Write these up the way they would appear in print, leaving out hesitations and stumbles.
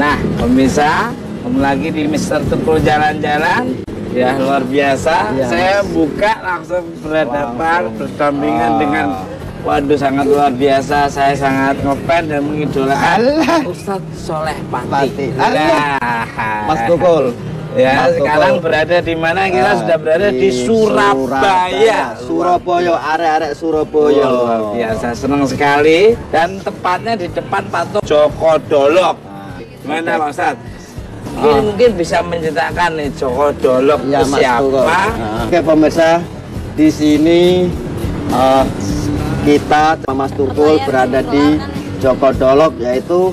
Nah, pemirsa, kembali lagi di Mister Tukul Jalan-Jalan. Ya, luar biasa. Ya. Saya buka langsung berhadapan, berdampingan dengan, waduh, sangat luar biasa. Saya sangat ngefans dan mengidolakan Ustadz Sholeh Pati. Mas Tukul. Ya, Mas sekarang Tukul berada di mana? Kita sudah berada di Surabaya. Surabaya, arek-arek Surabaya. Luar biasa, senang sekali. Dan tepatnya di depan patung Joko Dolok. Gimana Pak Ustadz? Mungkin bisa menceritakan nih Joko Dolok ya, itu siapa? Oke pemirsa, di sini kita Mas Tukul berada di Joko Dolok, yaitu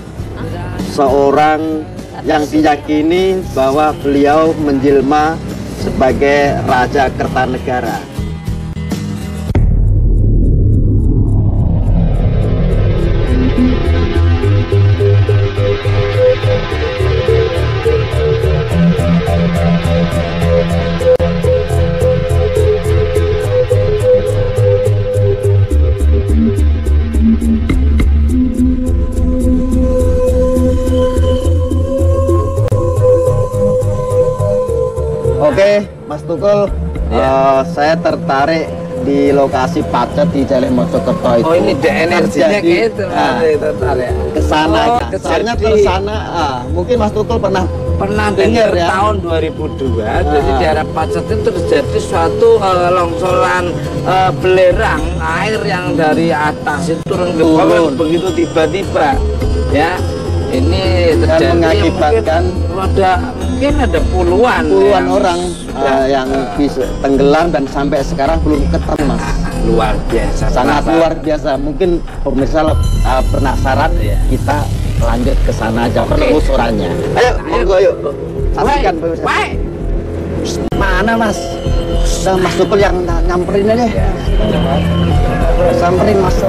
seorang yang diyakini bahwa beliau menjelma sebagai Raja Kertanegara. Oke, Mas Tukul, saya tertarik di lokasi pacet di Jaleh Mojokerto itu. Oh, ini energinya gitu, tertarik. Kesana, soalnya tersana. Mungkin Mas Tukul pernah dengar ya? Tahun 2002, jadi di daerah pacet itu terjadi suatu longsoran belerang air yang dari atas itu turun ke bawah begitu tiba-tiba, ya. Ini terjadi mengakibatkan mungkin ada puluhan orang yang bisa tenggelam dan sampai sekarang belum ketemu, Mas. Luar biasa, sangat luar biasa. Mungkin pemirsa penasaran, kita lanjut ke sana aja penelusurannya. Ayo, monggo yuk. Saksikan pemirsa. Mana Mas? Udah Mas Tukul yang nyamperin aja. Samperin Mas.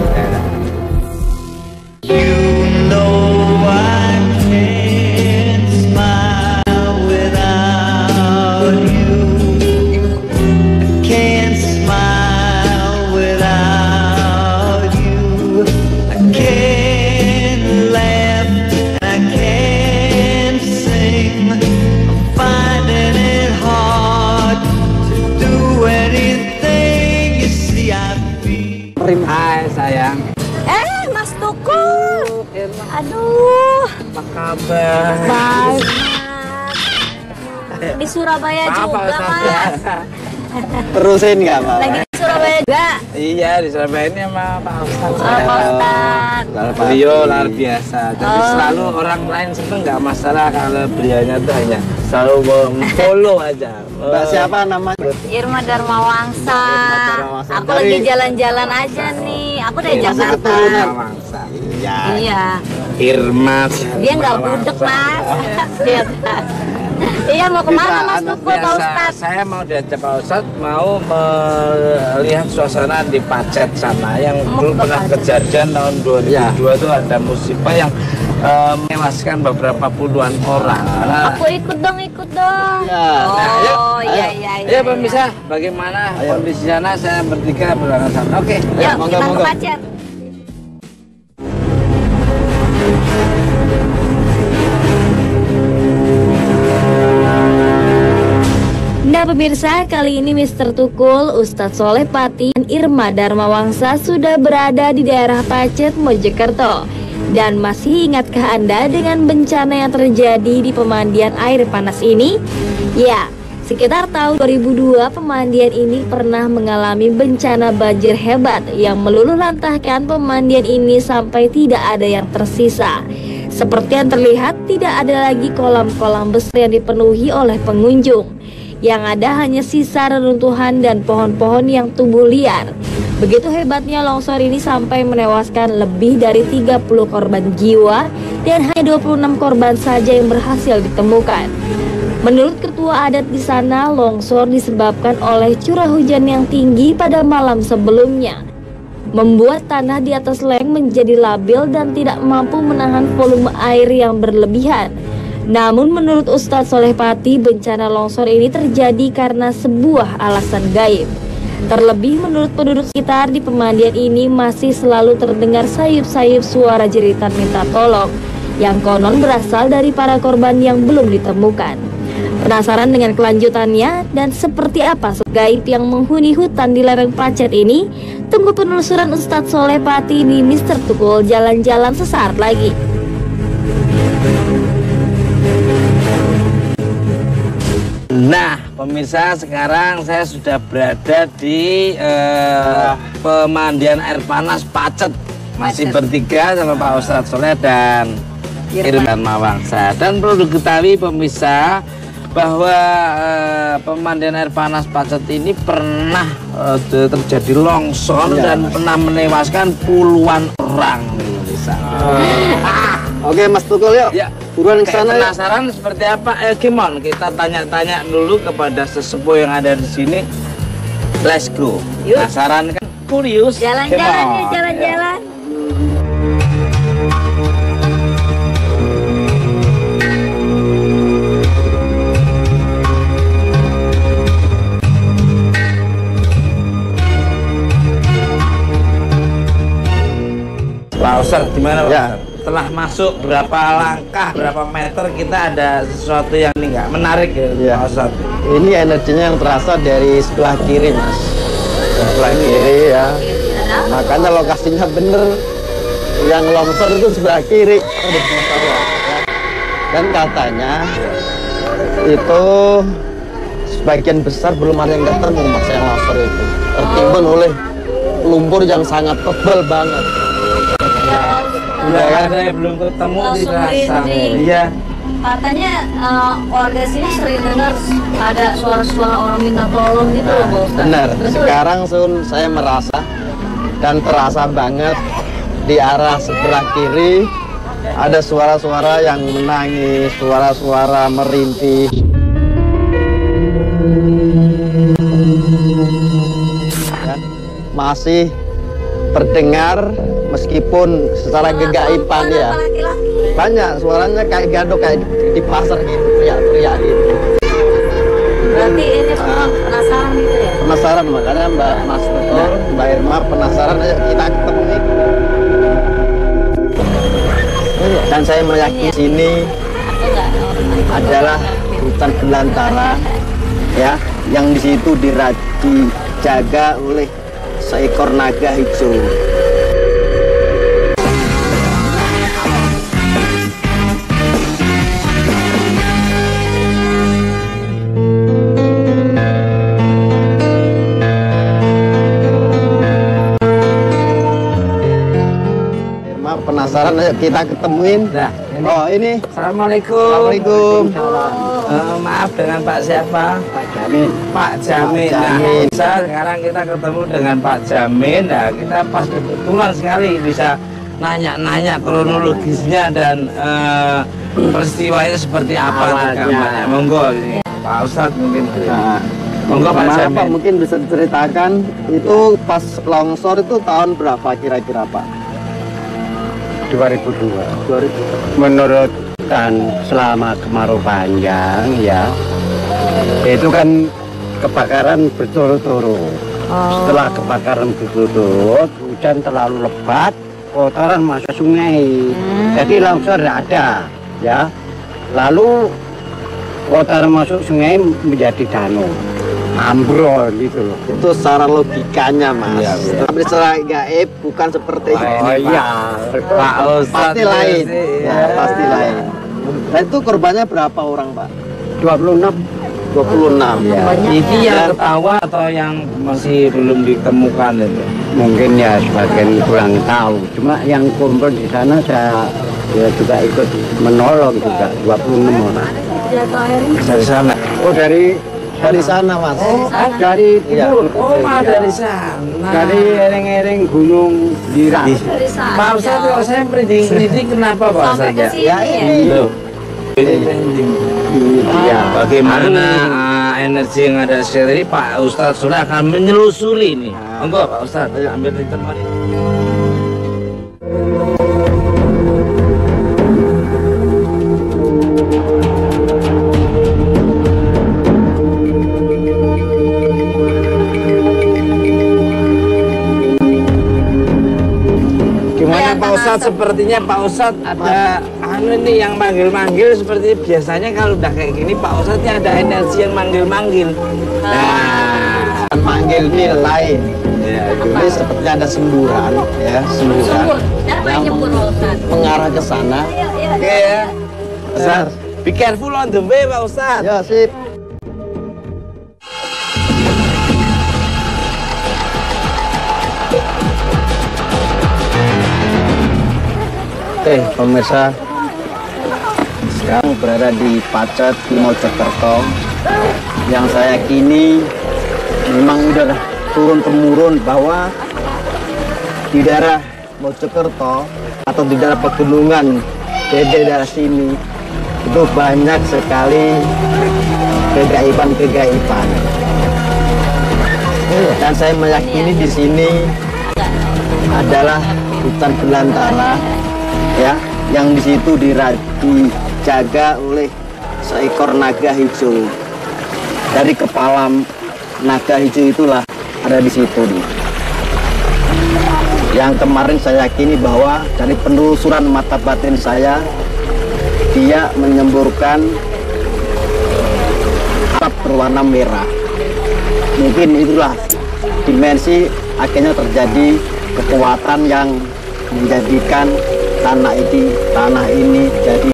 Hai sayang. Mas Tukul. Aduh. Apa kabar? Baik, Mas. Di Surabaya juga, Mas. Terusin nggak, Mas? Lagi di Surabaya juga. Iya, di Surabaya ini sama Pak Ustadz. Pak Ustadz. Beliau luar biasa. Jadi selalu orang lain seneng nggak masalah kalau beliaunya tuh hanya selalu follow aja. Mbak siapa namanya? Irma Darmawangsa. Aku lagi jalan-jalan aja nih. Aku dari Jakarta. Iya. Irma. Dia nggak budek, Mas. Iya, mau kemana Mas Tukul, Pak Ustadz? Saya mau diajak Pak Ustadz, mau melihat suasana di Pacet sana yang dulu pernah kejadian tahun 2002 itu ada musibah yang menewaskan beberapa puluhan orang. Aku ikut dong. Iya pemirsa, bagaimana kondisi sana? Saya bertiga berangkat sana. Oke, yuk kita ke Pacet. Nah pemirsa, kali ini Mister Tukul, Ustadz Sholeh Pati, dan Irma Darmawangsa sudah berada di daerah Pacet, Mojokerto. Dan masih ingatkah Anda dengan bencana yang terjadi di pemandian air panas ini? Ya, sekitar tahun 2002 pemandian ini pernah mengalami bencana banjir hebat yang meluluhlantahkan pemandian ini sampai tidak ada yang tersisa. Seperti yang terlihat, tidak ada lagi kolam-kolam besar yang dipenuhi oleh pengunjung. Yang ada hanya sisa reruntuhan dan pohon-pohon yang tumbuh liar. Begitu hebatnya longsor ini sampai menewaskan lebih dari 30 korban jiwa dan hanya 26 korban saja yang berhasil ditemukan. Menurut ketua adat di sana, longsor disebabkan oleh curah hujan yang tinggi pada malam sebelumnya, membuat tanah di atas lereng menjadi labil dan tidak mampu menahan volume air yang berlebihan. Namun menurut Ustadz Sholeh Pati, bencana longsor ini terjadi karena sebuah alasan gaib. Terlebih menurut penduduk sekitar di pemandian ini masih selalu terdengar sayup-sayup suara jeritan minta tolong. yang konon berasal dari para korban yang belum ditemukan. Penasaran dengan kelanjutannya dan seperti apa sosok gaib yang menghuni hutan di lereng Pacet ini? Tunggu penelusuran Ustadz Soleh Pati di Mister Tukul Jalan-Jalan sesaat lagi. Nah, pemirsa, sekarang saya sudah berada di pemandian air panas Pacet. Masih bertiga sama Pak Ustadz Soleh dan Irma Mawangsa. Dan perlu diketahui pemirsa bahwa pemandian air panas Pacet ini pernah terjadi longsor dan pernah menewaskan puluhan orang. Pemirsa. Oke Mas Tukul, yuk. Ya. Buruan ke sana. Penasaran seperti apa? Gimana? Kita tanya-tanya dulu kepada sesepuh yang ada di sini. Let's go. Penasaran kan? Curious. Jalan-jalan ya, jalan-jalan. Pak Ustadz, gimana Pak? Ya. Setelah masuk berapa langkah, berapa meter kita ada sesuatu yang ini nggak menarik ya, Pak Ustadz? Ini energinya yang terasa dari sebelah kiri, Mas. Sebelah kiri ya. Makanya lokasinya bener. Yang longsor itu sebelah kiri. Dan katanya itu sebagian besar belum ada yang ketemu, Mas, yang longsor itu. Tertimbun oleh lumpur yang sangat tebal banget. Udah ada yang belum ketemu di rasa. Iya. Katanya warga sini sering dengar ada suara-suara orang minta tolong gitu loh, Pak Ustadz. Benar. Sekarang Sun, saya merasa dan terasa banget di arah sebelah kiri ada suara-suara yang menangis, suara-suara merintih. Masih terdengar meskipun secara gegaiban ya. Banyak suaranya kayak gadok, kayak di pasar gitu, teriak-teriak gitu. Berarti ini penasaran gitu ya? Penasaran, makanya Mbak Mas Tukul, Mbak Irma penasaran, ayo kita ketemu. Dan saya meyakini sini adalah hutan belantara ya, yang di situ dijaga oleh seekor naga hijau. Penasaran, ayo kita ketemuin. Nah, Oh ini. Assalamualaikum. Assalamualaikum. Maaf, dengan Pak siapa? Pak Jamin. Pak Jamin. Pak Jamin. Nah, sekarang kita ketemu dengan Pak Jamin. Nah, kita pas kebetulan sekali bisa nanya-nanya kronologisnya dan peristiwanya seperti apa rekamannya. Monggo ini Pak Ustadz mungkin. Nah, Monggo Pak maaf, Jamin. Pak, mungkin bisa diceritakan itu pas longsor itu tahun berapa kira-kira Pak? 2002. 2000. Menurut kan selama kemarau panjang ya, itu kan kebakaran berturut-turut. Setelah kebakaran berturut-turut, hujan terlalu lebat, kotoran masuk sungai. Jadi longsor ada ya. Lalu kotoran masuk sungai menjadi danau. Ambrol gitu loh. Itu secara logikanya Mas. Iya, iya. Tapi secara gaib bukan seperti Wah, ini. ini, iya. Pak Ustadz Pasti lain. sih, Ya, pasti lain. Dan itu korbannya berapa orang Pak? 26. 26. Ya. Ini yang ketawa atau yang masih belum ditemukan itu? Mungkin ya sebagian kurang tahu. Cuma yang kumpul di sana saya juga ikut menolong juga 26 orang. Dari sana. Oh dari sana Mas. dari Iya. timur. Oh, dari sana. Dari ereng-ereng Gunung Dirang. Pak Ustadz kalau saya merinding kenapa Pak Ustadz? Ya ini. Loh. Iya. Bagaimana energi yang ada sendiri Pak Ustadz sudah akan menyelusuri ini. Monggo Pak Ustadz, ambil di tempat ini. Gimana Pak Ustadz sepertinya Pak Ustadz ada anu nih yang manggil-manggil, seperti biasanya kalau udah kayak gini Pak Ustadznya ada energi yang manggil-manggil. Nah, manggil ini lain. Ya, ini sepertinya ada semburan, ya, semburan yang mengarah ke sana. Oke ya. Ustadz, be careful on the way Pak Ustadz. Ya, sip. Oke, pemirsa, sekarang berada di Pacet di Mojokerto. Yang saya yakini memang udah turun-temurun bahwa di daerah Mojokerto atau di daerah pegunungan di daerah sini itu banyak sekali kegaiban-kegaiban. Dan saya meyakini di sini adalah hutan belantara, ya, yang di situ dijaga oleh seekor naga hijau. Dari kepala naga hijau itulah ada di situ nih. Yang kemarin saya yakini bahwa dari penelusuran mata batin saya, dia menyemburkan asap berwarna merah. Mungkin itulah dimensi akhirnya terjadi kekuatan yang menjadikan tanah ini jadi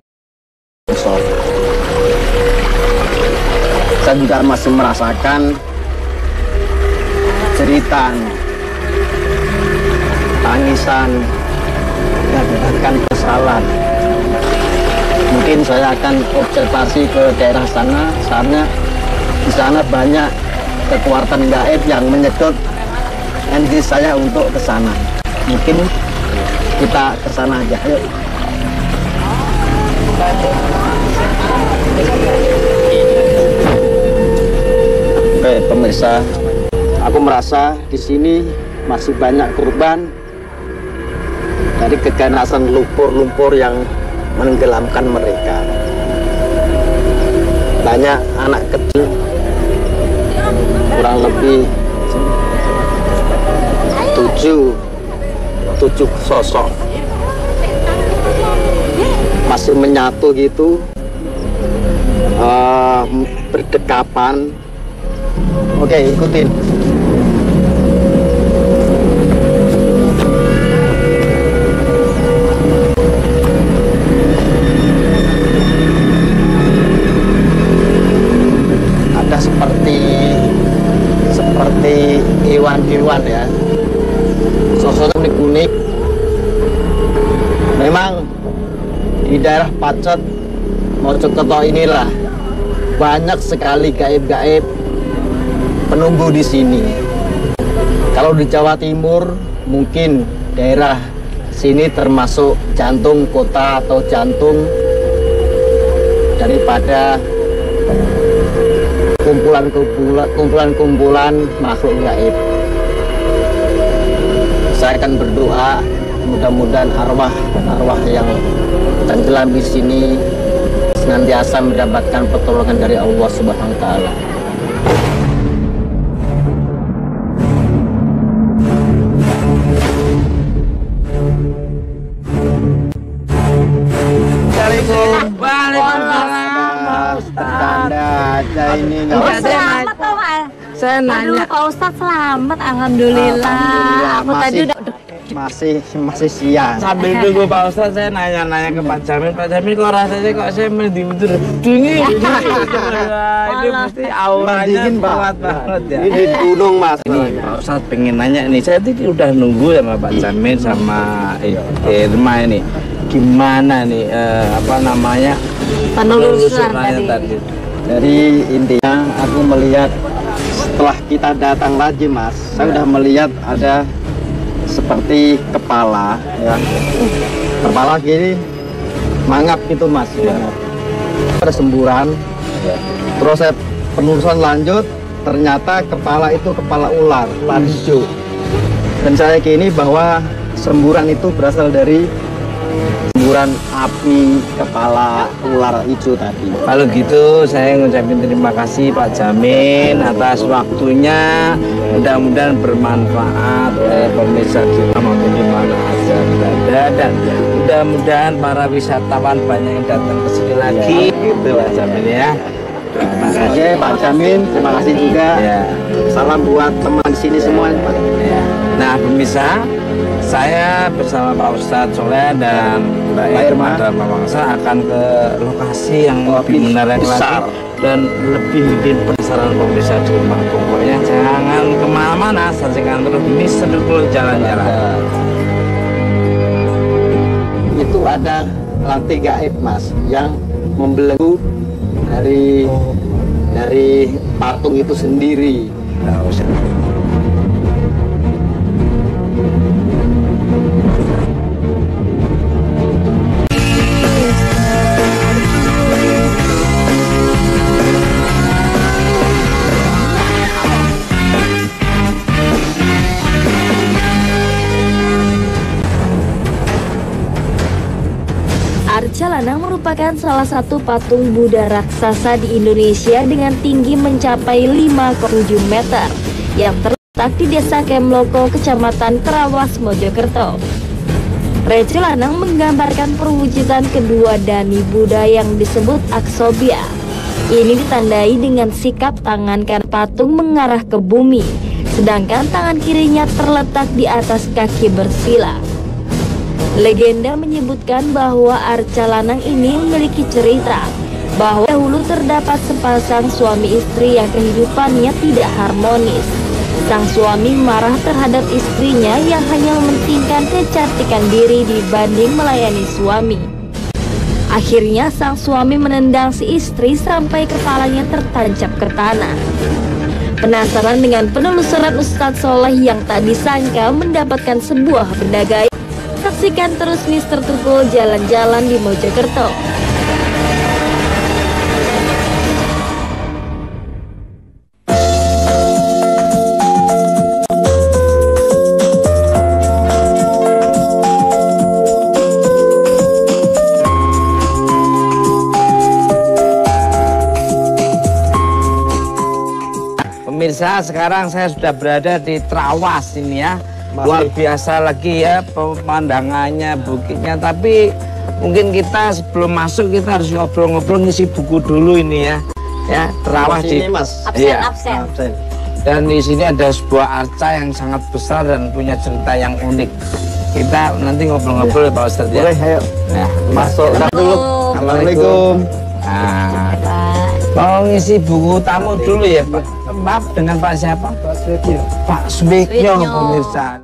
longsor. Saya juga masih merasakan jeritan, tangisan, dan bahkan kesalan. Mungkin saya akan observasi ke daerah sana, soalnya di sana banyak kekuatan gaib yang menyedot energi saya untuk ke sana. Mungkin kita ke sana aja, ayo. Oke, pemirsa, aku merasa di sini masih banyak korban dari keganasan lumpur-lumpur yang menenggelamkan mereka. Banyak anak kecil, kurang lebih 7 sosok masih menyatu gitu, berdekapan. Oke, ikutin. Ada seperti hewan-hewan ya, sosoknya unik. Memang di daerah Pacet Mojokerto inilah banyak sekali gaib-gaib penunggu di sini. Kalau di Jawa Timur mungkin daerah sini termasuk jantung kota atau jantung daripada kumpulan makhluk gaib. Saya akan berdoa mudah-mudahan arwah yang tenggelam di sini senantiasa mendapatkan pertolongan dari Allah Subhanahu wa taala. Selamat Pak. Saya nanya. Pak Ustadz selamat, alhamdulillah. Aku tadi udah masih siang. Sambil tunggu Pak Ustadz, saya nanya-nanya ke Pak Jamin. Pak Jamin kok rasanya kok saya mendibutur dingin. Ini mesti auranya kuat banget ya. Ini gunung Mas. Ini Pak Ustadz pengen nanya nih, saya tadi udah nunggu sama Pak Jamin sama Irma ini. Gimana nih penelusurannya tadi? Dari intinya aku melihat setelah kita datang lagi Mas, saya udah melihat ada seperti kepala ya. Kepala gini mangap gitu Mas ya. Ada semburan ya. Terus saya penelusuran lanjut, ternyata kepala itu kepala ular hijau. Dan saya yakini bahwa semburan itu berasal dari semburan semburan api kepala ular hijau tadi. Kalau gitu saya ngucapin terima kasih Pak Jamin atas waktunya. Mudah-mudahan bermanfaat pemirsa kita maupun di mana aja berada, dan mudah-mudahan para wisatawan banyak yang datang ke sini lagi. Gitu Pak Jamin ya. Terima kasih Pak Jamin, terima kasih juga. Ya. Salam buat teman di sini semua Pak. Ya. Nah pemirsa, saya bersama Pak Ustadz Soleh dan Mbak Irma Dharma Wangsa akan ke lokasi yang lebih menarik lagi dan lebih bikin penasaran pemirsa di rumah. Pokoknya jangan kemana-mana, saksikan terus Mister Tukul Jalan-Jalan. Itu ada lantai gaib Mas yang membelenggu dari patung itu sendiri. Nggak usah. Arca Lanang merupakan salah satu patung Buddha raksasa di Indonesia dengan tinggi mencapai 5,7 meter yang terletak di Desa Kemloko, Kecamatan Kerawas, Mojokerto. Arca Lanang menggambarkan perwujudan kedua dani Buddha yang disebut Aksobya. Ini ditandai dengan sikap tangan kanan patung mengarah ke bumi, sedangkan tangan kirinya terletak di atas kaki bersila. Legenda menyebutkan bahwa Arca Lanang ini memiliki cerita bahwa dahulu terdapat sepasang suami istri yang kehidupannya tidak harmonis. Sang suami marah terhadap istrinya yang hanya mementingkan kecantikan diri dibanding melayani suami. Akhirnya sang suami menendang si istri sampai kepalanya tertancap ke tanah. Penasaran dengan penelusuran Ustadz Soleh yang tak disangka mendapatkan sebuah benda gaib? Saksikan terus Mister Tukul Jalan-Jalan di Mojokerto. Pemirsa, sekarang saya sudah berada di Trawas ini ya. Luar biasa lagi ya pemandangannya, bukitnya. Tapi mungkin kita sebelum masuk kita harus ngobrol-ngobrol, ngisi buku dulu ini ya. Ya, Trawas di Mas. Absen. Dan di sini ada sebuah arca yang sangat besar dan punya cerita yang unik. Kita nanti ngobrol-ngobrol ya Pak Ustadz ya. Boleh, ayo. Nah, Masuk dulu. Assalamualaikum. Nah, mau ngisi buku tamu dulu ya Pak. Maaf, dengan Pak siapa? Pak Swekyo. Pak Swekyo, pemirsa.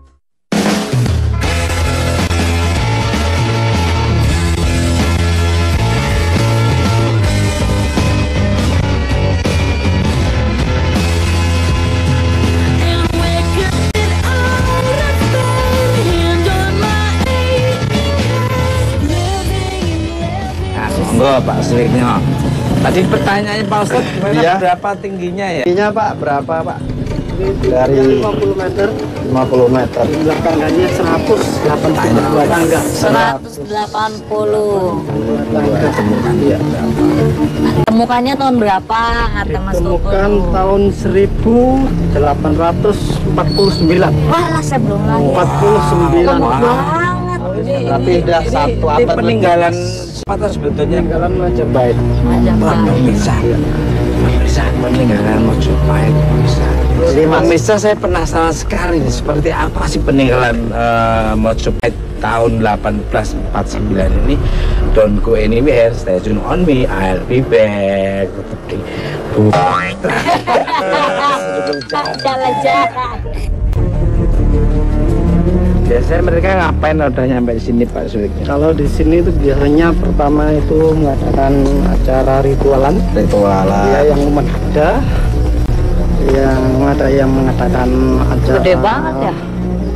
Monggo Pak Swekyo. Tadi pertanyaannya Pak Ustadz gimana, Iya. berapa tingginya ya? Tingginya Pak berapa Pak? Dari 50 meter, 50 meter. belakangnya 180 tangga. 180. Iya. Temukannya tahun berapa, kata Mas Ditemukan Tukul? tahun 1849. Wah, saya belum lahir. 49. Lama Wah. banget. Tapi udah satu Ini abad peninggalan apa sebetulnya? Peninggalan Majapahit. Pemirsa, peninggalan Majapahit, pemirsa. Jadi, Mas, Pemirsa, saya penasaran sekali nih, seperti apa sih peninggalan Majapahit tahun 1849 ini. Don't go anywhere, stay tune on me, I'll be back. Jalan-jalan. Biasanya mereka ngapain udah nyampe di sini Pak Swekyo? Kalau di sini itu biasanya pertama itu mengadakan acara ritualan. Ya, yang umat Buddha, yang ada yang mengadakan acara Gede banget ya?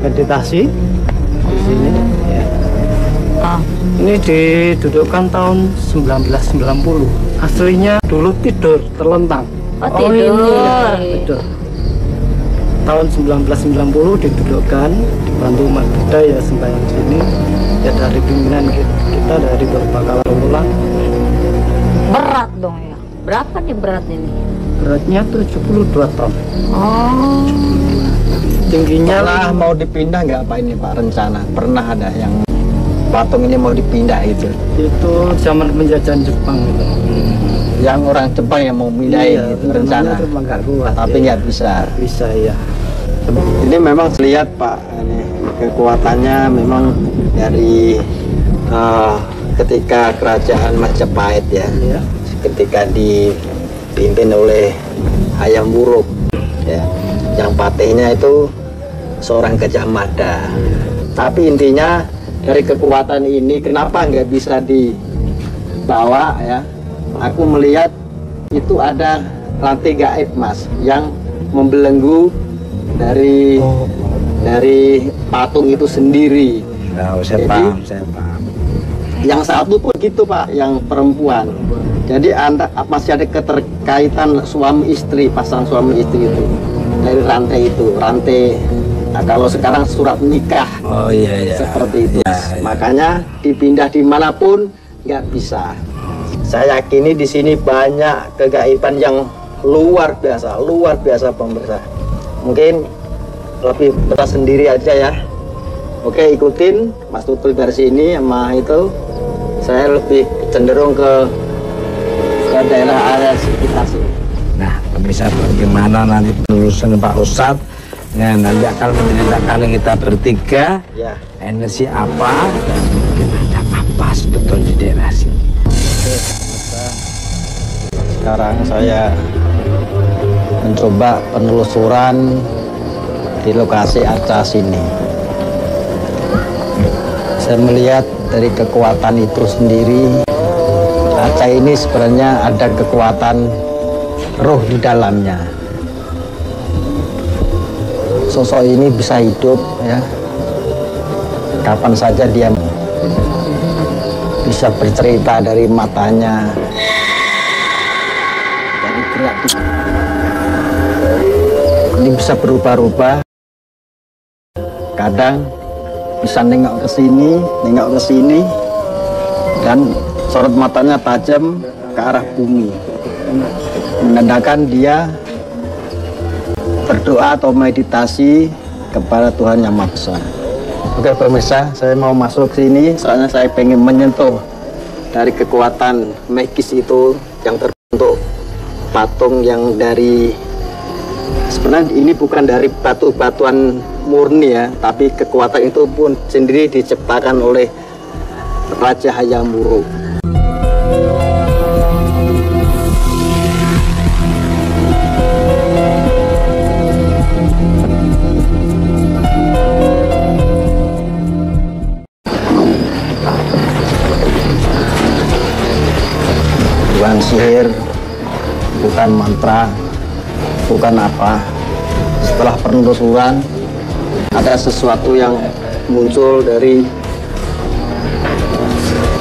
meditasi di sini. Ya. Oh. Ini didudukkan tahun 1990. Aslinya dulu tidur terlentang. Oh, tidur. Tidur. tahun 1990 didudukkan, dibantu umat Buddha ya sembahyang sini. Ya dari pimpinan kita dari beberapa ulang. Berat dong ya. Berapa nih berat ini? Beratnya 72 ton. Oh. Tingginya Lah mau dipindah nggak Pak ini Pak rencana? Pernah ada yang patung ini mau dipindah itu? itu zaman penjajahan Jepang itu. Yang orang Jepang yang mau pindahin Iya, itu rencana. cuma nggak kuat. Tapi nggak bisa. Bisa ya. Ini memang lihat Pak, ini kekuatannya memang dari ketika kerajaan Majapahit ya, Iya. ketika dipimpin oleh Hayam Wuruk ya, yang patihnya itu seorang Gajah Mada. Tapi intinya dari kekuatan ini kenapa nggak bisa dibawa ya? Aku melihat itu ada rantai gaib Mas yang membelenggu dari patung itu sendiri. Nah, saya Jadi, paham, saya paham. Yang satu pun gitu Pak, yang perempuan. Jadi masih ada keterkaitan suami istri, pasangan suami istri itu dari rantai itu, rantai. Nah, kalau sekarang surat nikah, Oh iya, iya. seperti itu. Iya, iya. Makanya dipindah dimanapun nggak bisa. Saya yakini di sini banyak kegaiban yang luar biasa pemirsa. Mungkin lebih berat sendiri aja ya. Oke, ikutin Mas Tutul dari sini sama itu. Saya lebih cenderung ke daerah area sekitar sini. Nah, pemirsa bagaimana nanti penelusuran Pak Ustadz? Nah, nanti akan menceritakan kita bertiga Ya. energi apa dan mungkin ada apa sebetulnya di daerah sini. Sekarang saya mencoba penelusuran di lokasi arca sini. Saya melihat dari kekuatan itu sendiri, arca ini sebenarnya ada kekuatan roh di dalamnya. Sosok ini bisa hidup ya, kapan saja dia bisa bercerita dari matanya, dari gerak ini bisa berubah-ubah. Kadang bisa nengok ke sini, dan sorot matanya tajam ke arah bumi, menandakan dia berdoa atau meditasi kepada Tuhan Yang Maha Besar. Oke pemirsa, saya mau masuk sini soalnya saya pengen menyentuh dari kekuatan magis itu yang terbentuk patung yang dari, sebenarnya ini bukan dari batu-batuan murni ya, tapi kekuatan itu pun sendiri diciptakan oleh Raja Hayam Wuruk. Bukan sihir, bukan mantra, bukan apa. Setelah penelusuran, ada sesuatu yang muncul dari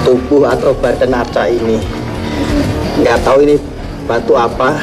tubuh atau badan arca ini. Nggak tahu ini batu apa.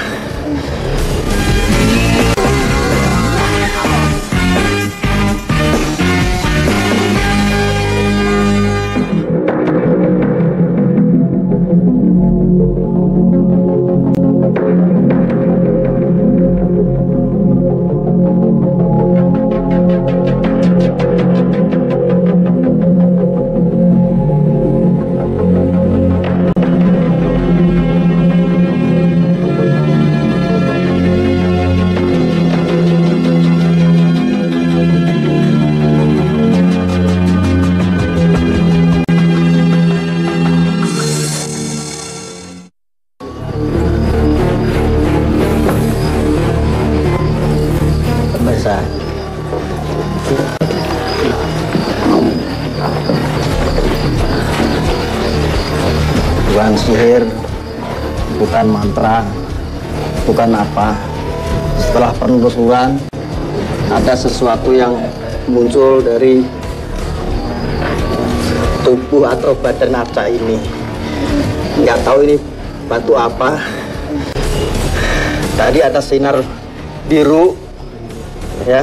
Pemirsa, bukan sihir, bukan mantra, bukan apa. Setelah penelusuran, ada sesuatu yang muncul dari tubuh atau badan arca ini. Nggak tahu ini batu apa. Tadi ada sinar biru ya.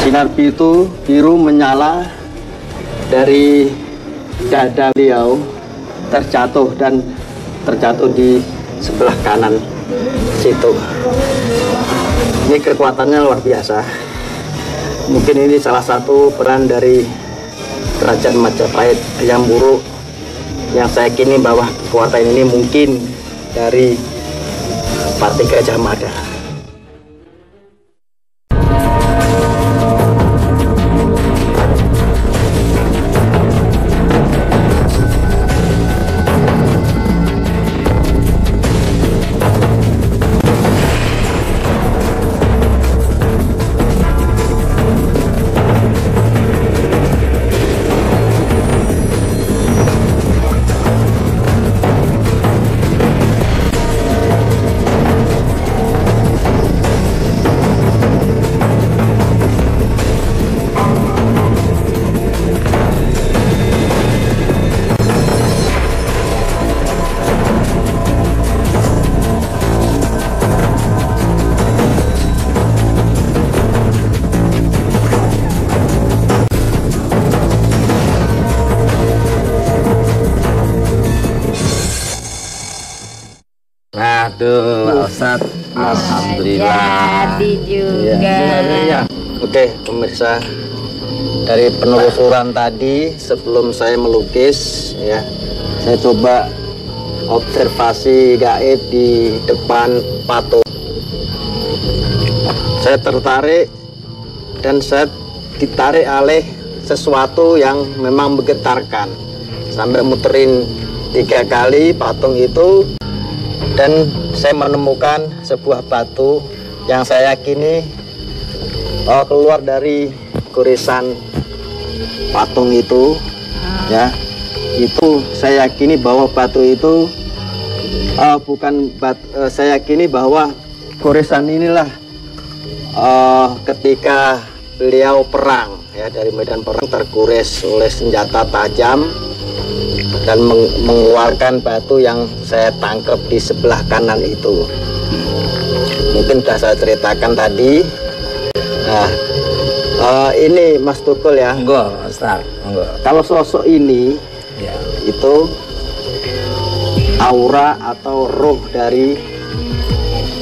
Sinar biru menyala dari dada beliau terjatuh di sebelah kanan situ. Ini kekuatannya luar biasa. Mungkin ini salah satu peran dari Kerajaan Majapahit yang buruk, yang saya yakini bahwa kekuatan ini mungkin dari Patih Gajah Mada. Aduh, Pak Ustadz, alhamdulillah. Jadi juga. Ya. Oke, pemirsa, dari penelusuran tadi sebelum saya melukis, ya, saya coba observasi gaib di depan patung. Saya tertarik dan saya ditarik oleh sesuatu yang memang menggetarkan. Sampai muterin 3 kali patung itu, dan saya menemukan sebuah batu yang saya yakini keluar dari goresan patung itu, ya. Itu saya yakini bahwa batu itu saya yakini bahwa goresan inilah ketika beliau perang, ya, dari medan perang tergores oleh senjata tajam dan mengeluarkan batu yang saya tangkap di sebelah kanan itu. Mungkin sudah saya ceritakan tadi. Nah, ini Mas Tukul ya. Enggak, Ustaz. Enggak. Kalau sosok ini, Ya. itu aura atau roh dari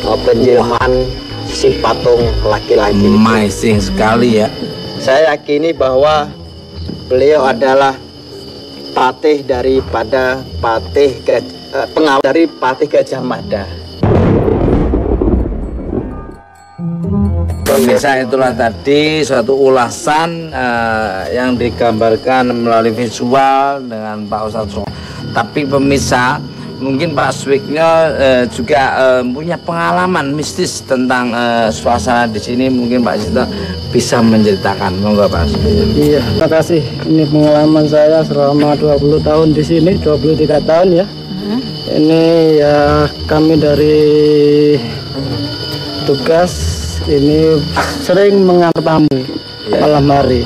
penjelmaan si patung laki-laki. Amazing sekali ya. Saya yakini bahwa beliau adalah patih daripada pengawal dari Patih Gajah Mada. Pemirsa, itulah tadi suatu ulasan yang digambarkan melalui visual dengan Pak Ustadz. Tapi pemirsa, mungkin Pak Swiknya juga punya pengalaman mistis tentang suasana di sini. Mungkin Pak Sito bisa menceritakan. Monggo Pak. Iya, terima kasih. Ini pengalaman saya selama 20 tahun di sini, 23 tahun ya. Ini ya kami dari tugas ini sering mengantar tamu malam hari.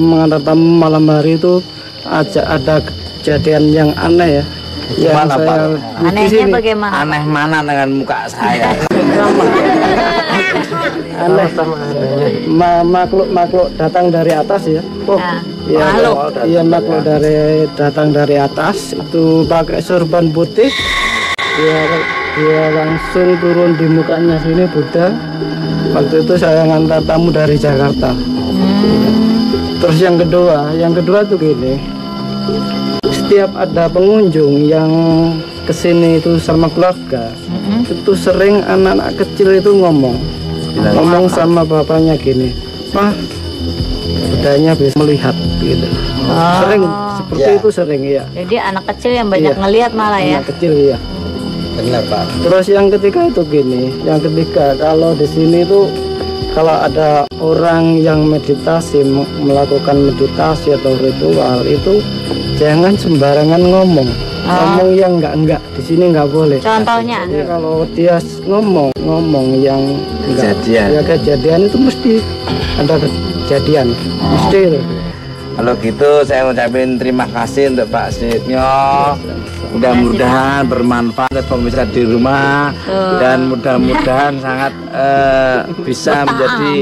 Mengantar tamu malam hari itu ada kejadian yang aneh ya. Gimana, Pak? Anehnya bagaimana? Aneh mana dengan muka saya? Aneh makhluk datang dari atas ya. Iya, makhluk datang dari atas itu pakai sorban putih. Dia langsung turun di mukanya sini Buddha. Waktu itu saya ngantar tamu dari Jakarta. Terus yang kedua tuh gini. Setiap ada pengunjung yang kesini itu sama keluarga, itu sering anak-anak kecil itu ngomong sama bapaknya gini, "Mah, Budanya bisa melihat," gitu. Sering seperti itu sering ya. Jadi anak kecil yang banyak ngelihat malah ya. Anak kecil ya. Benar, Pak. Terus yang ketiga itu gini, kalau di sini itu kalau ada orang yang melakukan meditasi atau ritual itu jangan sembarangan ngomong yang enggak di sini nggak boleh. Contohnya? Ya, kalau dia ngomong yang enggak, Kejadian. ya kejadian itu mesti ada kejadian, mesti. Kalau gitu saya ucapin terima kasih untuk Pak Suyitno. Mudah-mudahan bermanfaat untuk pemirsa di rumah dan mudah-mudahan sangat bisa menjadi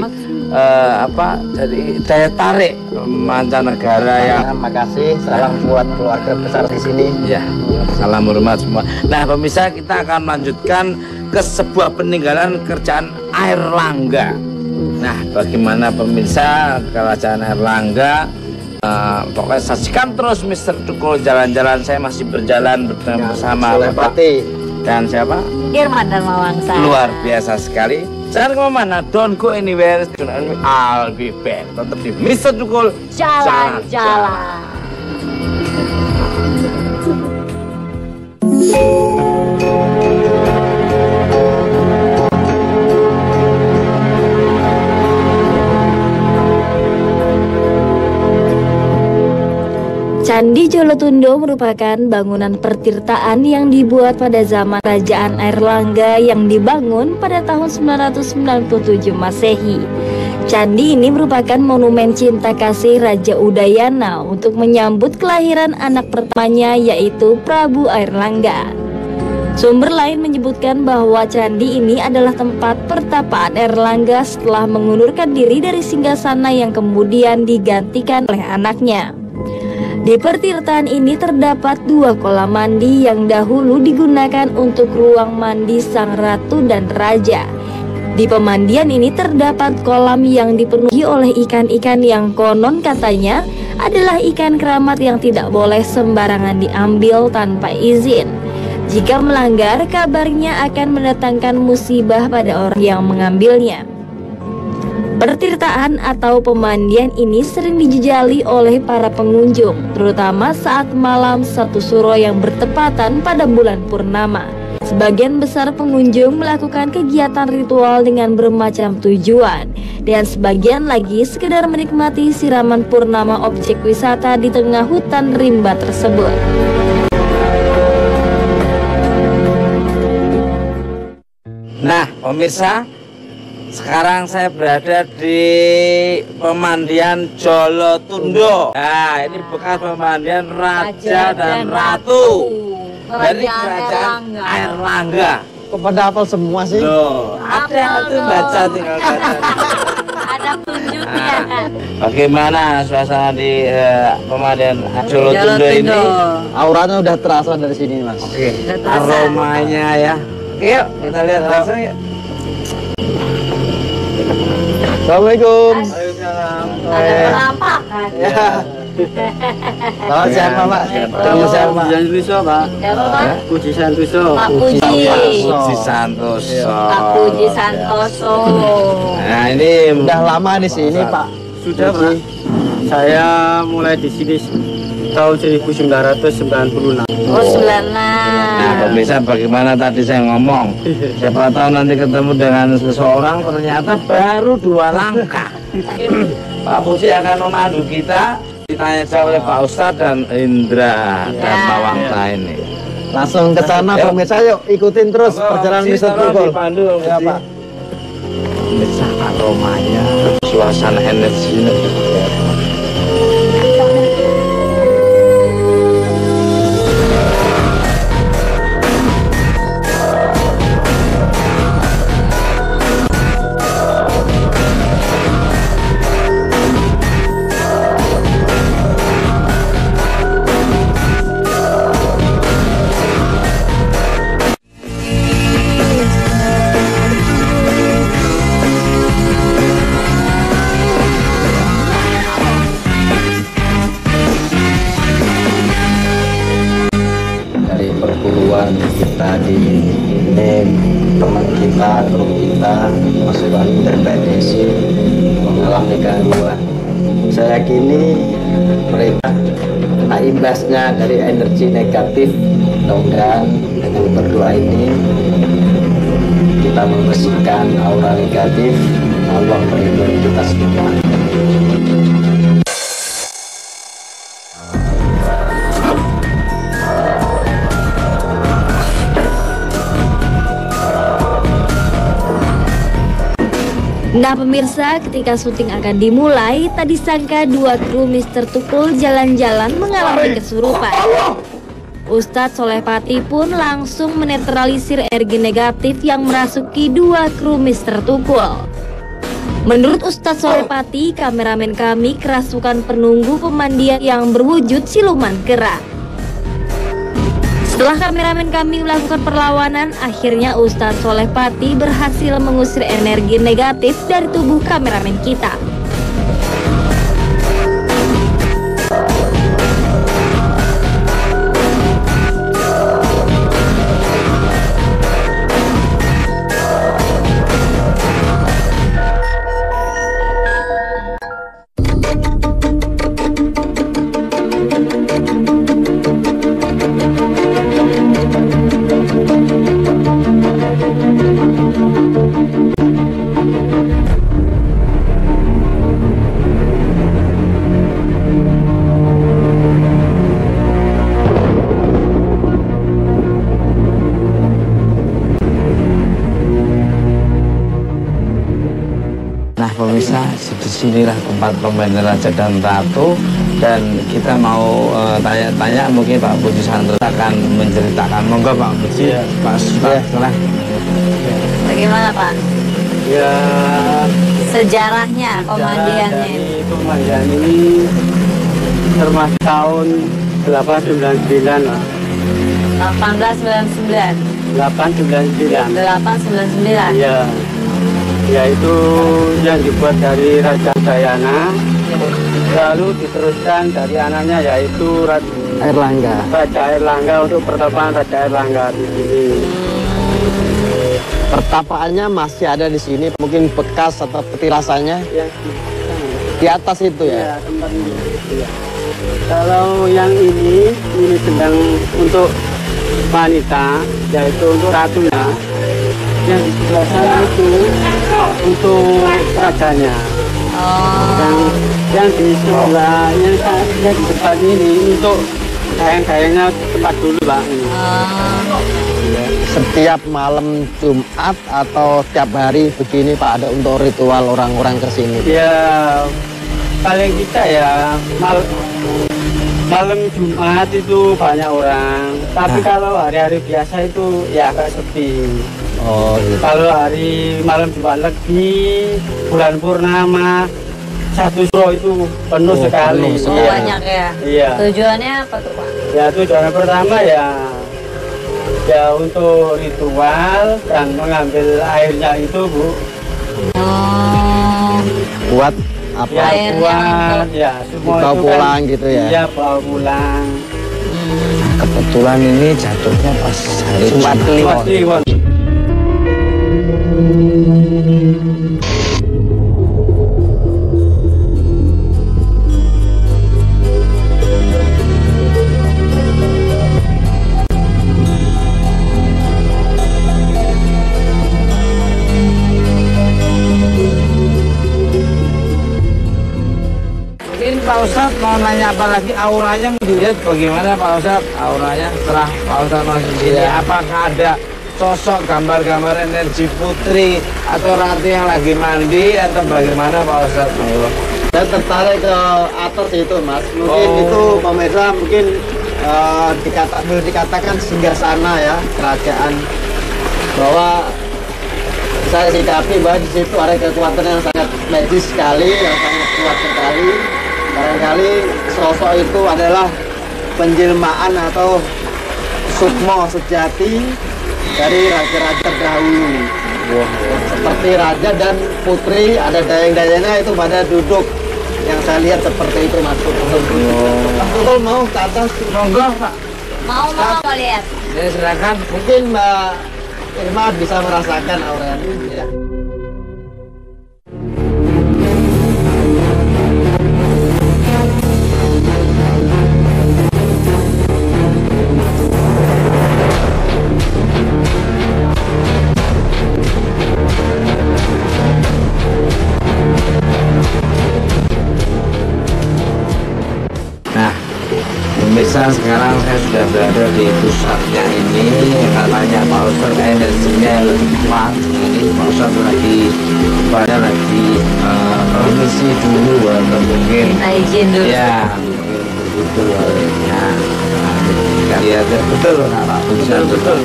jadi daya tarik mancanegara yang. Terima kasih. Salam buat keluarga besar di sini. Ya, salam hormat semua. Nah, pemirsa, kita akan melanjutkan ke sebuah peninggalan kerajaan Airlangga. Nah, bagaimana pemirsa kerajaan Airlangga? Pokoknya saksikan terus Mr. Tukul jalan-jalan. Saya masih berjalan bersama Bapak dan siapa? Irma Darmawangsa. Luar biasa sekali. Jangan kemana-mana, don't go anywhere. I'll be back. Tetap di Mr. Tukul Jalan-jalan. Candi Jolotundo merupakan bangunan pertirtaan yang dibuat pada zaman Kerajaan Airlangga yang dibangun pada tahun 997 Masehi. Candi ini merupakan monumen cinta kasih Raja Udayana untuk menyambut kelahiran anak pertamanya, yaitu Prabu Airlangga. Sumber lain menyebutkan bahwa candi ini adalah tempat pertapaan Airlangga setelah mengundurkan diri dari singgasana yang kemudian digantikan oleh anaknya. Di pertirtaan ini terdapat 2 kolam mandi yang dahulu digunakan untuk ruang mandi sang ratu dan raja. Di pemandian ini terdapat kolam yang dipenuhi oleh ikan-ikan yang konon katanya adalah ikan keramat yang tidak boleh sembarangan diambil tanpa izin. Jika melanggar, kabarnya akan mendatangkan musibah pada orang yang mengambilnya. Pertirtaan atau pemandian ini sering dijejali oleh para pengunjung, terutama saat malam satu suro yang bertepatan pada bulan purnama. Sebagian besar pengunjung melakukan kegiatan ritual dengan bermacam tujuan, dan sebagian lagi sekedar menikmati siraman purnama objek wisata di tengah hutan rimba tersebut. Nah, pemirsa, sekarang saya berada di pemandian Jolotundo. Nah, ini bekas pemandian Raja dan Ratu dari Kerajaan Airlangga. Kepada hafal semua sih. Loh, ada itu baca tinggal baca. Ada tunjuknya. Bagaimana suasana di pemandian Jolotundo ini? Auranya udah terasa dari sini, Mas. Oke, aromanya ya. Oke, yuk kita lihat langsung yuk. Assalamualaikum. Waalaikumsalam. Ada perampakan. Ya. Salam siapa, Pak? Kamu siapa? Siapa, Pak? Puji Santoso. Pak Puji. Puji Santoso. Pak Puji Santoso. Nah, ini Udah lama di sini, Pak. Sudah, Pak. Saya mulai di sini tahun 1996. Oh, 96. Nah, pemirsa, bagaimana tadi saya ngomong? Siapa tahu nanti ketemu dengan seseorang ternyata baru 2 langkah. Pak Puji akan memandu kita. Ditanya jawab oleh Pak Ustadz dan Indra dan Mawangsa ini. Langsung ke sana, Yuk. pemirsa, yuk ikutin terus perjalanan Mr. Tukul. Dipandu Ya, Pak. Pemirsa, aromanya, suasana energinya. Kita di NEM, teman kita, guru kita, masukan terbaik desi mengalami gangguan. Saya yakini mereka kena imbasnya dari energi negatif. Mudah-mudahan dengan berdoa ini kita membersihkan aura negatif. Allah melindungi kita semua. Nah pemirsa, ketika syuting akan dimulai, tak disangka dua kru Mister Tukul jalan-jalan mengalami kesurupan. Ustadz Soleh Pati pun langsung menetralisir energi negatif yang merasuki dua kru Mister Tukul. Menurut Ustadz Soleh Pati, kameramen kami kerasukan penunggu pemandian yang berwujud siluman kera. Setelah kameramen kami melakukan perlawanan, akhirnya Ustadz Soleh Pati berhasil mengusir energi negatif dari tubuh kameramen kita. Nah pemirsa, disinilah tempat pembelian Raja dan Ratu, dan kita mau tanya-tanya, mungkin Pak Budi Sandro akan menceritakan. Monggo Pak Budi, Pak Ustadz. Bagaimana Pak? Ya, Sejarahnya pemandiannya ini. Pemandian ini termasuk tahun 899 lah. 1899. 899. 899. Iya. Yaitu yang dibuat dari Raja Dayana, lalu diteruskan dari anaknya yaitu Raja Airlangga untuk pertapaan Raja Airlangga di sini. Pertapaannya masih ada di sini, mungkin bekas atau petilasannya di atas itu ya. Ya, tempat ini. Ya. Kalau yang ini sedang untuk wanita, yaitu untuk ratunya. Yang di sebelah sana itu untuk rajanya. Yang di sebelah yang di depan ini untuk dayang-dayangnya tempat dulu Pak. Setiap malam Jumat atau tiap hari begini Pak, ada untuk ritual orang-orang kesini? Ya paling kita ya malam Jumat itu banyak orang, tapi kalau hari-hari biasa itu ya agak sepi. Oh gitu. Kalau hari malam Jumat Legi, bulan purnama, satu suro itu penuh sekali. Oh, banyak ya? Iya. Tujuannya apa tuh Pak? Ya tujuan pertama ya untuk ritual dan mengambil airnya itu Bu. Buat apa? Ya buat ya semua Bawa itu pulang kan, gitu ya? Iya bawa pulang. Kebetulan ini jatuhnya pas hari Jumat Kliwon. Kliwon. Mungkin Pak Ustadz mau nanya apa lagi, auranya dilihat bagaimana Pak Ustadz? Auranya setelah Pak Ustadz masuk sini, apakah ada sosok gambar-gambar energi putri atau ratu yang lagi mandi atau bagaimana Pak Ustadz? Saya tertarik ke atas itu Mas, mungkin itu pemirsa mungkin boleh dikatakan singgasana ya kerajaan, bahwa saya sikapi bahwa di situ ada kekuatan yang sangat medis sekali, yang sangat kuat sekali. Barangkali sosok itu adalah penjelmaan atau sukmo sejati dari raja-raja terdahulu. Seperti raja dan putri, ada dayang-dayangnya itu pada duduk. Yang saya lihat seperti itu Mas. Betul mau ke atas? Monggo Pak. Mau lihat. Ya silakan. Mungkin Mbak Irma bisa merasakan auranya. Ya. Nah, pemirsa, sekarang saya sudah berada di pusatnya ini, katanya Pak Ustadz energinya lebih kuat. Ini Pak Ustadz lagi permisi dulu atau mungkin Minta izin dulu. ya mungkin begitu ya. Kita lihat betul Pak Ustadz, betul.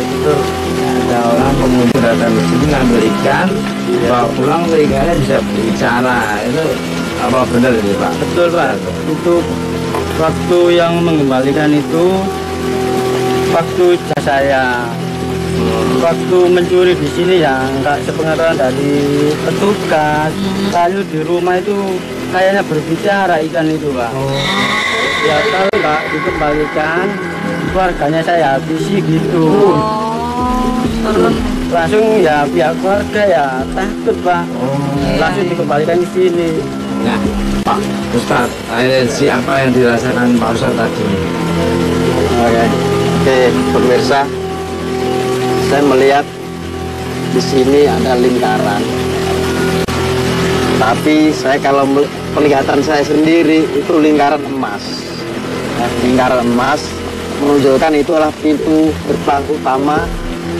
Ada orang pengunjung datang ke sini ngambil ikan, bawa pulang ikannya bisa bicara. Itu apa benar ini Pak? Betul Pak. Itu waktu yang mengembalikan itu waktu saya. Waktu mencuri di sini ya nggak sepengetahuan dari petugas. Lalu di rumah itu kayaknya berbicara ikan itu Pak. Ya kalau nggak dikembalikan keluarganya saya habisi gitu. Langsung ya pihak keluarga ya takut Pak. Langsung dikembalikan di sini. Nah, Pak Ustadz, apa yang dirasakan Pak Ustadz tadi? Oke, pemirsa, saya melihat di sini ada lingkaran. Tapi saya kalau penglihatan saya sendiri itu lingkaran emas. Lingkaran emas menunjukkan itu adalah pintu gerbang utama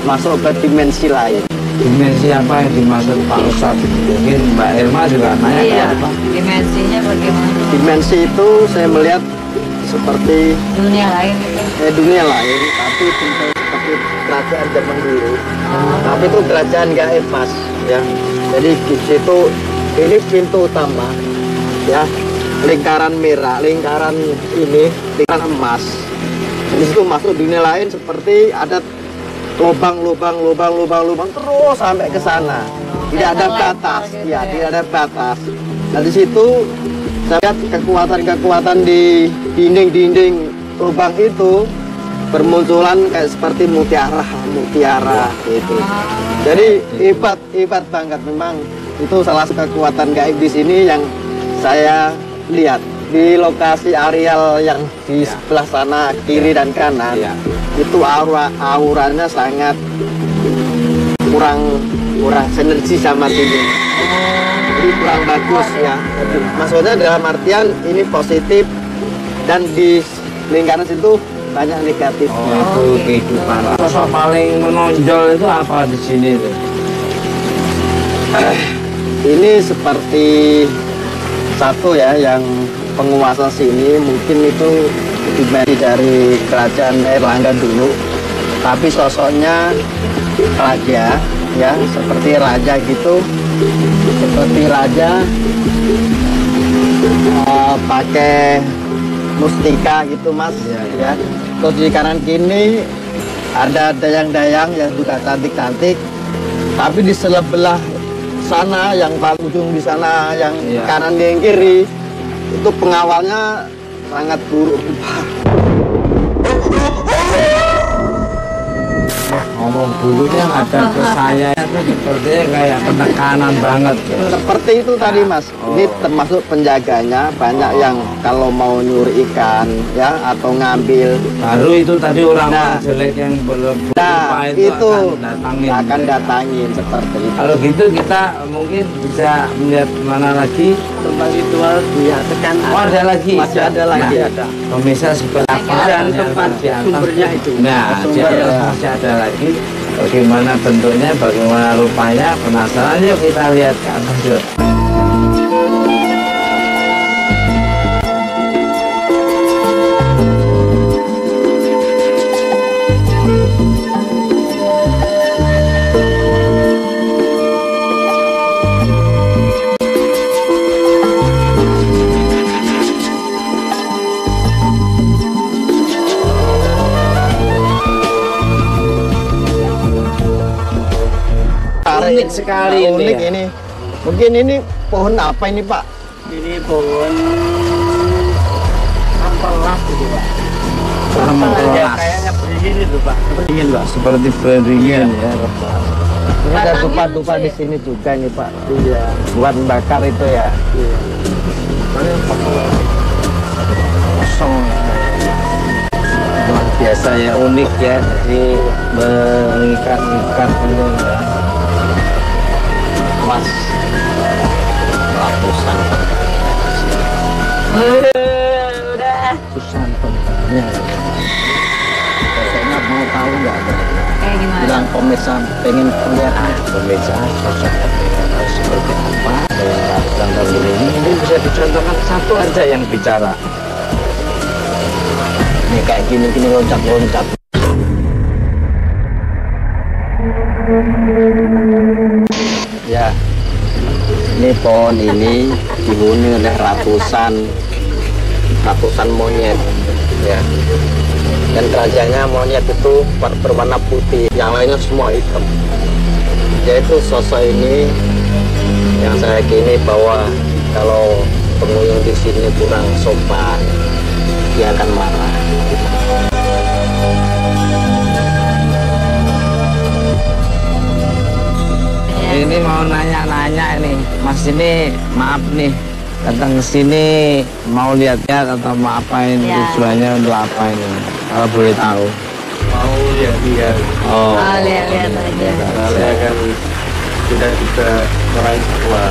masuk ke dimensi lain. Dimensi apa yang dimaksud Pak Ustadz? Mungkin Mbak Irma juga nanya Iya, apa? dimensinya bagaimana? Dimensi itu saya melihat seperti Dunia lain itu. dunia lain, tapi bentuk seperti kerajaan zaman dulu. Tapi itu kerajaan gaib Mas, ya. Jadi di situ ini pintu utama, ya. Lingkaran merah, lingkaran ini, lingkaran emas. Di situ masuk dunia lain seperti ada lubang terus sampai ke sana. Tidak ada batas, ya, tidak ada batas. Nah di situ saya lihat kekuatan di dinding lubang itu bermunculan kayak seperti mutiara gitu. Jadi hebat banget memang. Itu salah satu kekuatan gaib di sini yang saya lihat di lokasi areal yang di sebelah sana kiri dan kanan. Itu auranya sangat kurang sinergi sama sini. Jadi kurang bagus ya. Maksudnya dalam artian ini positif dan di lingkaran situ banyak negatifnya. Itu kehidupan. Sosok paling menonjol itu apa di sini itu? Ini seperti satu ya yang penguasa sini, mungkin itu dimensi dari kerajaan Airlangga dulu, tapi sosoknya raja ya, seperti raja gitu, seperti raja pakai mustika gitu Mas ya. Terus di kanan kiri ada dayang-dayang yang juga cantik-cantik, tapi di sebelah sana yang paling ujung di sana yang kanan yang kiri itu pengawalnya sangat buruk. Ngomong dulu yang ada ke saya itu sepertinya kayak penekanan banget. Seperti itu tadi Mas. Ini termasuk penjaganya, banyak yang kalau mau nyuri ikan ya atau ngambil. Baru itu tadi orang jelek yang belum itu akan datangin seperti itu. Kalau gitu kita mungkin bisa melihat mana lagi Tempat ritual dia tekan. ada lagi. Masih ada lagi. Ada. Pemirsa seperti apa Dan tempat sumbernya itu. Nah, di atas masih ada lagi. Bagaimana bentuknya, bagaimana rupanya, penasaran yuk kita lihat ke atas yuk. Unik sekali unik ini. Mungkin ini pohon apa ini Pak? Ini pohon ampelas gitu Pak. Ampelas. Kayaknya beringin itu Pak. Beringin Pak. Seperti beringin ya. Ini ada dupa-dupa di sini juga nih Pak. Iya. Buat bakar itu ya. Kosong. Luar biasa ya, unik ya. Jadi mengikat-ikat ini ya. Mas ratusan Udah. Ratusan pentingnya. tahu nggak ada. Kayak gimana? Bilang pemirsa pengen lihat Pemirsa sosok harus seperti apa dan ini bisa dicontohkan satu aja yang bicara. ini kayak gini loncat-loncat. Ya, ini pohon ini dihuni oleh ratusan monyet, ya. Dan kerajaannya monyet itu berwarna putih, yang lainnya semua hitam. Yaitu sosok ini yang saya yakini bahwa kalau pengunjung di sini kurang sopan, dia akan marah. Ini mau nanya-nanya ini, Mas ini maaf nih datang ke sini mau lihatnya atau mau apain tujuannya untuk apa ini? Kalau boleh tahu. Mau lihat-lihat. Oh, lihat-lihat aja. Karena saya kan sudah juga orang tua.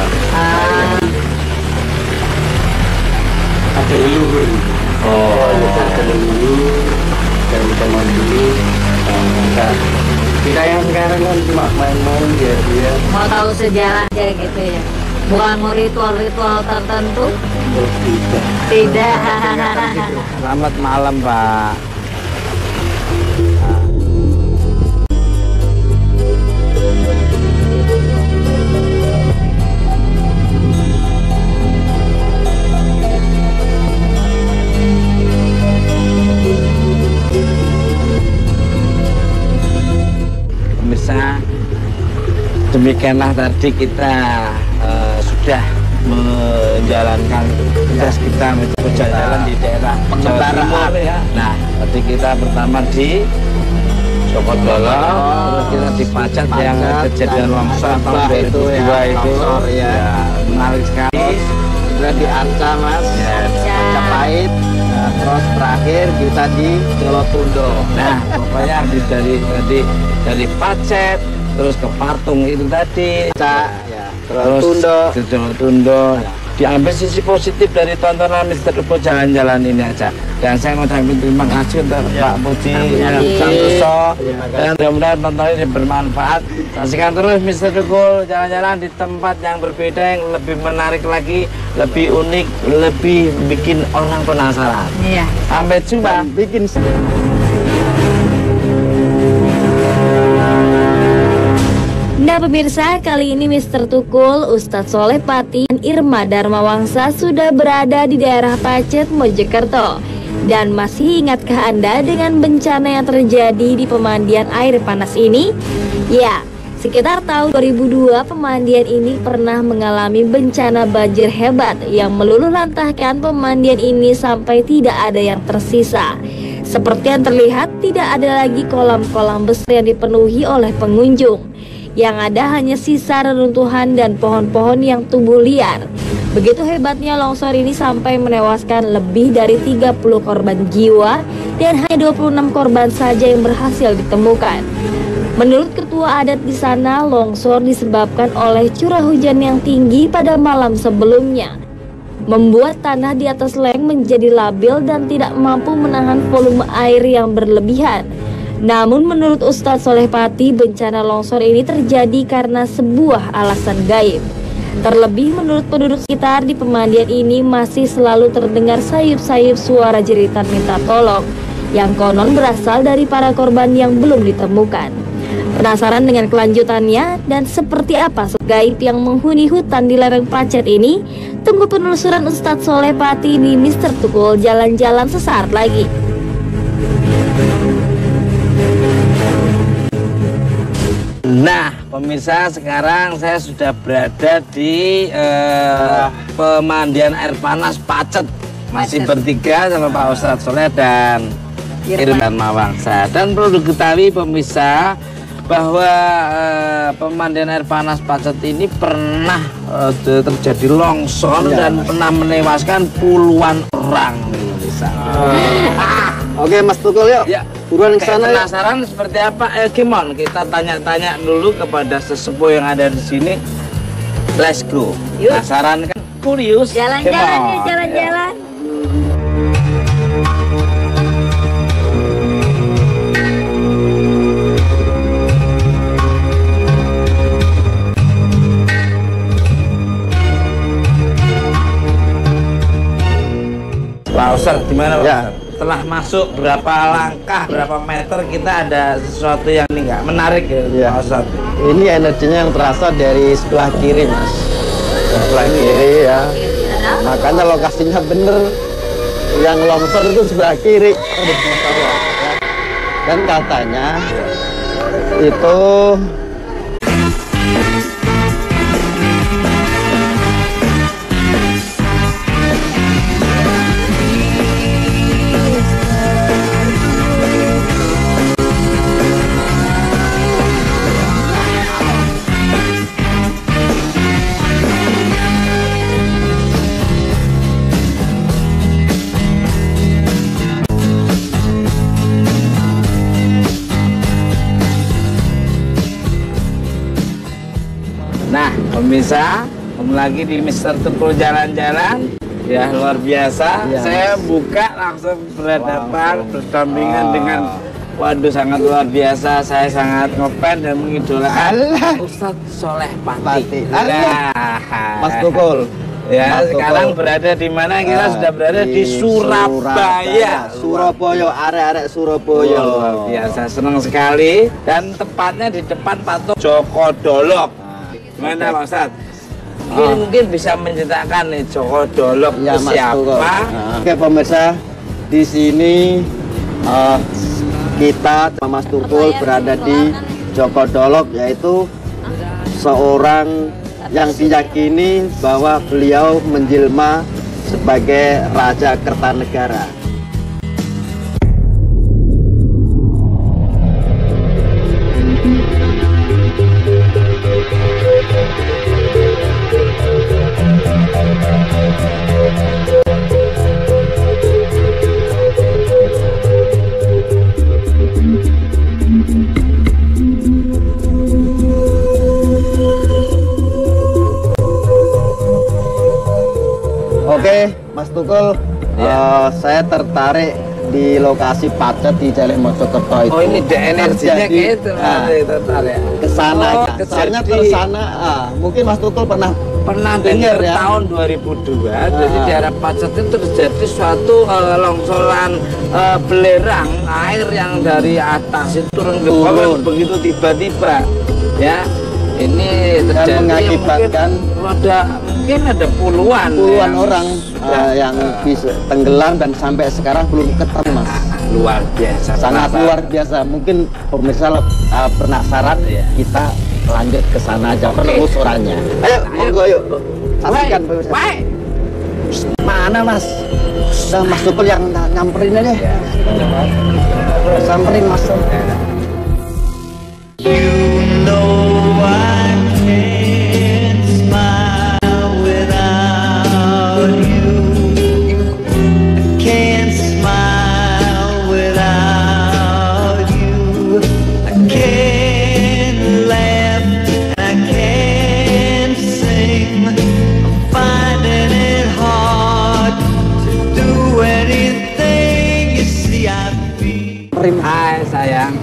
Ada leluhur. Ada leluhur dan kita mandiri. Kita yang sekarang kan cuma main-main dia. Mau tahu sejarah aja gitu ya. Bukan mau ritual-ritual tertentu. Tidak. selamat malam, Pak. Pemirsa, demikianlah tadi kita sudah menjalankan tugas kita berjalan di daerah Jawa Timur ya. Nah, tadi kita pertama di Joko Dolo, terus kita di Pacet yang kejadian longsor tahun 2002 itu ya. Menarik sekali. Kita di Arca, Mas, Majapahit. Nah, terus terakhir kita di Jolotundo. Nah, pokoknya dari Pacet terus ke Patung itu tadi, terus ke Jolotundo. Diambil sisi positif dari tontonan Mr. Tuko jalan-jalan ini aja. Dan saya mengucapkan terima kasih untuk Pak Budi Santoso, dan mudah-mudahan tonton ini bermanfaat. Saksikan terus Mr. Tuko jalan-jalan di tempat yang berbeda, yang lebih menarik lagi, lebih unik, lebih bikin orang penasaran. Iya. Sampai jumpa. Bikin Nah pemirsa, kali ini Mr. Tukul, Ustadz Soleh Pati, dan Irma Dharmawangsa sudah berada di daerah Pacet, Mojokerto. Dan masih ingatkah Anda dengan bencana yang terjadi di pemandian air panas ini? Ya, sekitar tahun 2002 pemandian ini pernah mengalami bencana banjir hebat yang meluluhlantahkan pemandian ini sampai tidak ada yang tersisa. Seperti yang terlihat, tidak ada lagi kolam-kolam besar yang dipenuhi oleh pengunjung. Yang ada hanya sisa reruntuhan dan pohon-pohon yang tumbuh liar. Begitu hebatnya longsor ini sampai menewaskan lebih dari 30 korban jiwa dan hanya 26 korban saja yang berhasil ditemukan. Menurut ketua adat di sana, longsor disebabkan oleh curah hujan yang tinggi pada malam sebelumnya, membuat tanah di atas leng menjadi labil dan tidak mampu menahan volume air yang berlebihan. Namun menurut Ustadz Soleh Pati, bencana longsor ini terjadi karena sebuah alasan gaib. Terlebih menurut penduduk sekitar, di pemandian ini masih selalu terdengar sayup-sayup suara jeritan minta tolong yang konon berasal dari para korban yang belum ditemukan. Penasaran dengan kelanjutannya dan seperti apa gaib yang menghuni hutan di lereng Pacet ini? Tunggu penelusuran Ustadz Soleh Pati di Mr. Tukul jalan-jalan sesaat lagi. Nah, pemirsa, sekarang saya sudah berada di pemandian air panas Pacet. Masih bertiga sama Pak Ustadz Soleh dan Irma Dharmawangsa. Dan perlu diketahui pemirsa bahwa pemandian air panas Pacet ini pernah terjadi longsor dan pernah menewaskan puluhan orang. Oke, Mas Tukul, yuk. Ya. Buruan ke sana. Penasaran seperti apa? Gimana? Kita tanya-tanya dulu kepada sesepuh yang ada di sini. Let's go. Yuk. Penasaran kan? Curious. Jalan-jalan ya, jalan-jalan. Ustadz, gimana Pak Ya. Ustadz? Setelah masuk berapa langkah, berapa meter kita ada sesuatu yang ini nggak menarik ya Ya. Pak Ustadz? Ini energinya yang terasa dari sebelah kiri, Mas. Sebelah kiri ya. Makanya lokasinya bener. Yang longsor itu sebelah kiri. Dan katanya itu Nah, pemirsa, kembali lagi di Mister Tukul Jalan-Jalan. Ya, luar biasa. Ya. Saya buka langsung berhadapan, berdampingan dengan, waduh, sangat luar biasa. Saya sangat ngefans dan mengidolakan Ustadz Soleh Pati. Allah. Nah, Mas Tukul. ya, Mas Tukul. sekarang berada di mana? Kita sudah berada di Surabaya. Surabaya, arek-arek Surabaya. Luar biasa, senang sekali. Dan tepatnya di depan patung Joko Dolok. Gimana Pak Ustadz? Mungkin bisa menceritakan nih Joko Dolok Ya, itu Mas Tukul. siapa? Oke pemirsa, di sini kita Mas Tukul berada di Joko Dolok, yaitu seorang yang diyakini bahwa beliau menjelma sebagai Raja Kertanegara. Oke, Mas Tukul, saya tertarik di lokasi pacet di Jalan Mojokerto itu. Oh, ini ada energinya Terjadi, gitu. Ya. kesana, Oh, soalnya terjadi. tersana. Mungkin Mas Tukul pernah dengar ya? tahun 2002, jadi di daerah Pacet itu terjadi suatu longsoran belerang air yang dari atas itu turun ke bawah begitu tiba-tiba, ya. Ini Dan terjadi mengakibatkan mungkin ada puluhan orang yang bisa tenggelam dan sampai sekarang belum ketemu, Mas. luar biasa, Sangat penasaran. luar biasa. Mungkin pemirsa penasaran, kita lanjut ke sana aja penelusurannya. Ayo, monggo ayo. Saksikan pemirsa. Baik. Mana Mas? Udah Mas Tukul yang nyamperin aja. Samperin Mas. Hai sayang,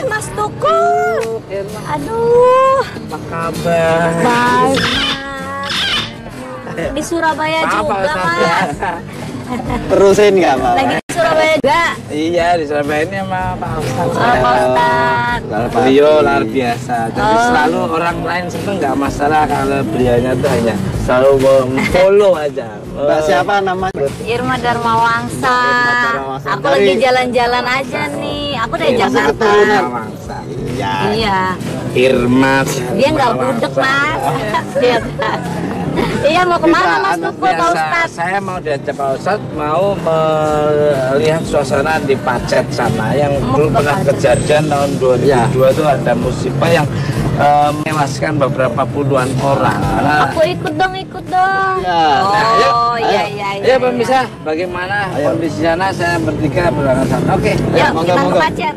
Mas Tukul. Aduh, apa kabar? baik. Di Surabaya juga, Mas. Terusin nggak Mas? Lagi di Surabaya juga. Iya, di Surabaya ini sama Pak Ustadz. Pak Ustadz. Beliau luar biasa. Jadi selalu orang lain seneng nggak masalah kalau beliaunya tuh hanya selalu follow aja. Mbak siapa namanya? Irma Darmawangsa. Darmawangsa. Aku lagi jalan-jalan aja nih. Aku dari Jakarta. keturunan. Mangsa. Iya. Irma. Dia nggak budek, Mas. Iya. Iya, mau kemana Mas Tukul, Pak Ustadz? Saya mau diajak Pak Ustadz mau melihat suasana di Pacet sana yang dulu pernah kejadian tahun 2002 itu ada musibah yang menewaskan beberapa puluhan orang. Aku ikut dong. Ya. Oh, iya. Ya pemirsa, bagaimana kondisi sana? Saya bertiga berangkat sana. Oke, Yuk, monggo, kita ke monggo. Pacet.